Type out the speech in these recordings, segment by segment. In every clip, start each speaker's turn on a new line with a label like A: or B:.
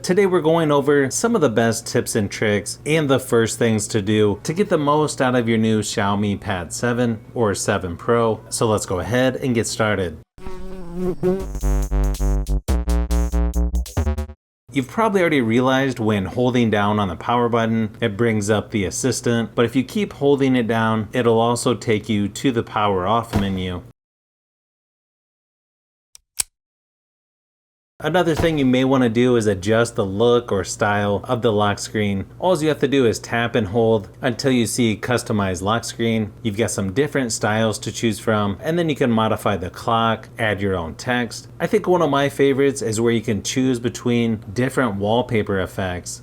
A: Today we're going over some of the best tips and tricks and the first things to do to get the most out of your new Xiaomi Pad 7 or 7 Pro. So let's go ahead and get started. You've probably already realized when holding down on the power button, it brings up the assistant, but if you keep holding it down, it'll also take you to the power off menu. Another thing you may want to do is adjust the look or style of the lock screen. All you have to do is tap and hold until you see customize lock screen. You've got some different styles to choose from, and then you can modify the clock, add your own text. I think one of my favorites is where you can choose between different wallpaper effects.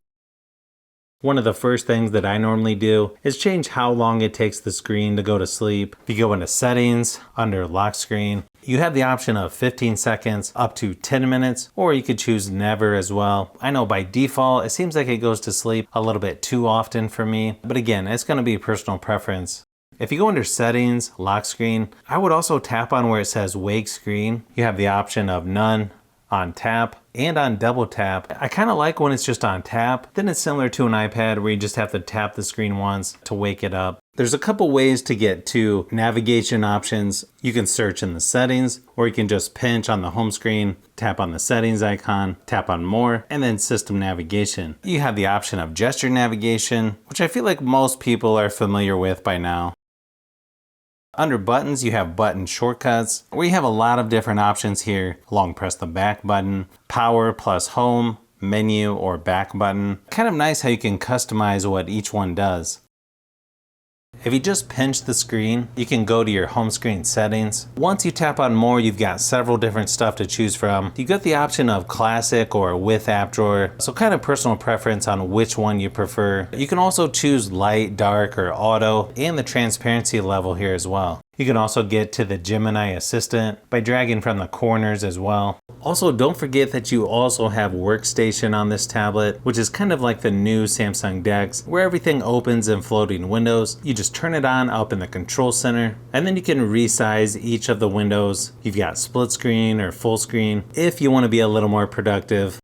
A: One of the first things that I normally do is change how long it takes the screen to go to sleep. If you go into settings, under lock screen, you have the option of 15 seconds up to 10 minutes, or you could choose never as well. I know by default, it seems like it goes to sleep a little bit too often for me, but again, it's gonna be personal preference. If you go under settings, lock screen, I would also tap on where it says wake screen. You have the option of none, on tap, and on double tap. I kind of like when it's just on tap. Then it's similar to an iPad where you just have to tap the screen once to wake it up. There's a couple ways to get to navigation options. You can search in the settings, or you can just pinch on the home screen, tap on the settings icon, tap on more, and then system navigation. You have the option of gesture navigation, which I feel like most people are familiar with by now. Under buttons, you have button shortcuts, where you have a lot of different options here. Long press the back button, power plus home, menu, or back button. Kind of nice how you can customize what each one does. If you just pinch the screen, you can go to your home screen settings. Once you tap on more, you've got several different stuff to choose from. You got the option of classic or with app drawer, so kind of personal preference on which one you prefer. You can also choose light, dark, or auto, and the transparency level here as well. You can also get to the Gemini Assistant by dragging from the corners as well. Also, don't forget that you also have Workstation on this tablet, which is kind of like the new Samsung DeX, where everything opens in floating windows. You just turn it on up in the control center, and then you can resize each of the windows. You've got split screen or full screen if you want to be a little more productive.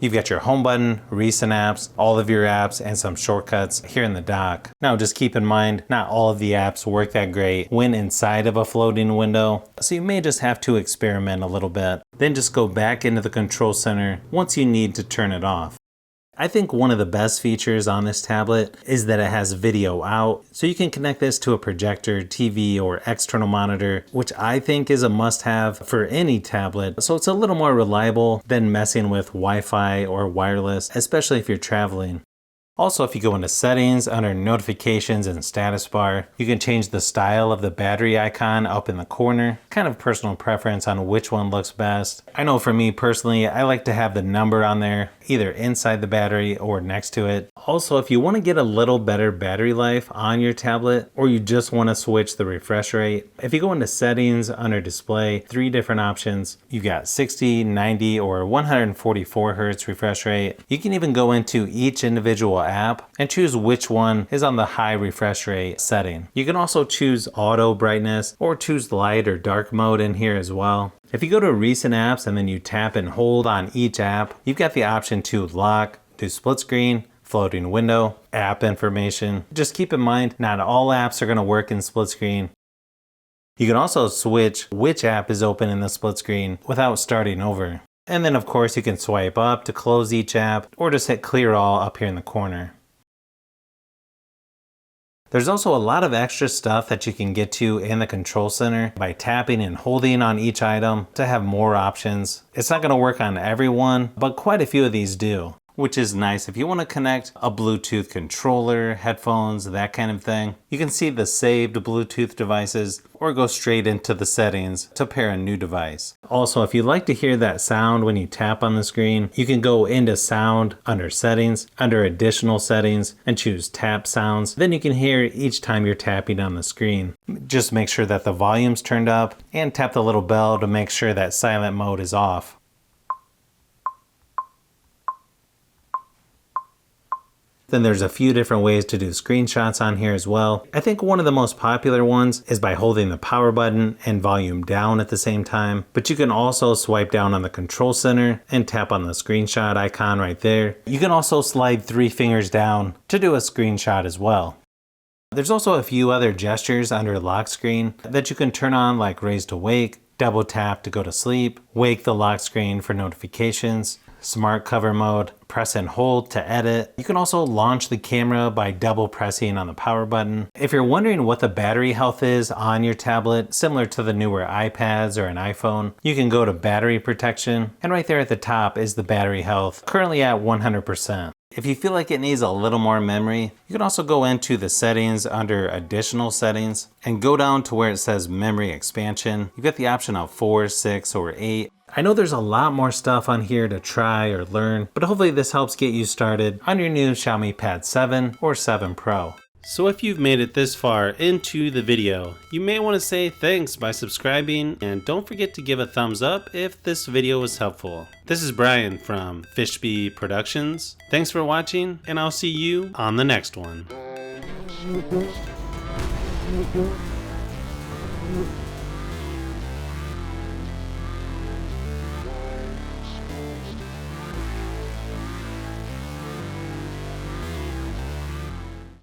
A: You've got your home button, recent apps, all of your apps, and some shortcuts here in the dock. Now just keep in mind, not all of the apps work that great when inside of a floating window, so you may just have to experiment a little bit. Then just go back into the control center once you need to turn it off. I think one of the best features on this tablet is that it has video out, so you can connect this to a projector, TV, or external monitor, which I think is a must-have for any tablet, so it's a little more reliable than messing with Wi-Fi or wireless, especially if you're traveling. Also, if you go into settings, under notifications and status bar, you can change the style of the battery icon up in the corner. Kind of personal preference on which one looks best. I know for me personally, I like to have the number on there, either inside the battery or next to it. Also, if you want to get a little better battery life on your tablet, or you just want to switch the refresh rate, if you go into settings, under display, 3 different options. You've got 60, 90, or 144 Hz refresh rate. You can even go into each individual app and choose which one is on the high refresh rate setting. You can also choose auto brightness or choose light or dark mode in here as well. If you go to recent apps and then you tap and hold on each app, you've got the option to lock, do split screen, floating window, app information. Just keep in mind, not all apps are going to work in split screen. You can also switch which app is open in the split screen without starting over. And then of course you can swipe up to close each app, or just hit clear all up here in the corner. There's also a lot of extra stuff that you can get to in the control center by tapping and holding on each item to have more options. It's not going to work on everyone, but quite a few of these do, which is nice if you want to connect a Bluetooth controller, headphones, that kind of thing. You can see the saved Bluetooth devices or go straight into the settings to pair a new device. Also, if you like to hear that sound when you tap on the screen, you can go into sound under settings, under additional settings, and choose tap sounds. Then you can hear each time you're tapping on the screen. Just make sure that the volume's turned up and tap the little bell to make sure that silent mode is off. Then there's a few different ways to do screenshots on here as well. I think one of the most popular ones is by holding the power button and volume down at the same time. But you can also swipe down on the control center and tap on the screenshot icon right there. You can also slide 3 fingers down to do a screenshot as well. There's also a few other gestures under lock screen that you can turn on, like raise to wake, double tap to go to sleep, wake the lock screen for notifications, smart cover mode, press and hold to edit. You can also launch the camera by double pressing on the power button. If you're wondering what the battery health is on your tablet, similar to the newer iPads or an iPhone, you can go to battery protection, and right there at the top is the battery health, currently at 100%. If you feel like it needs a little more memory, you can also go into the settings under additional settings and go down to where it says memory expansion. You've got the option of 4, 6, or 8. I know there's a lot more stuff on here to try or learn, but hopefully this helps get you started on your new Xiaomi Pad 7 or 7 Pro. So if you've made it this far into the video, you may want to say thanks by subscribing, and don't forget to give a thumbs up if this video was helpful. This is Brian from Fishbee Productions. Thanks for watching, and I'll see you on the next one.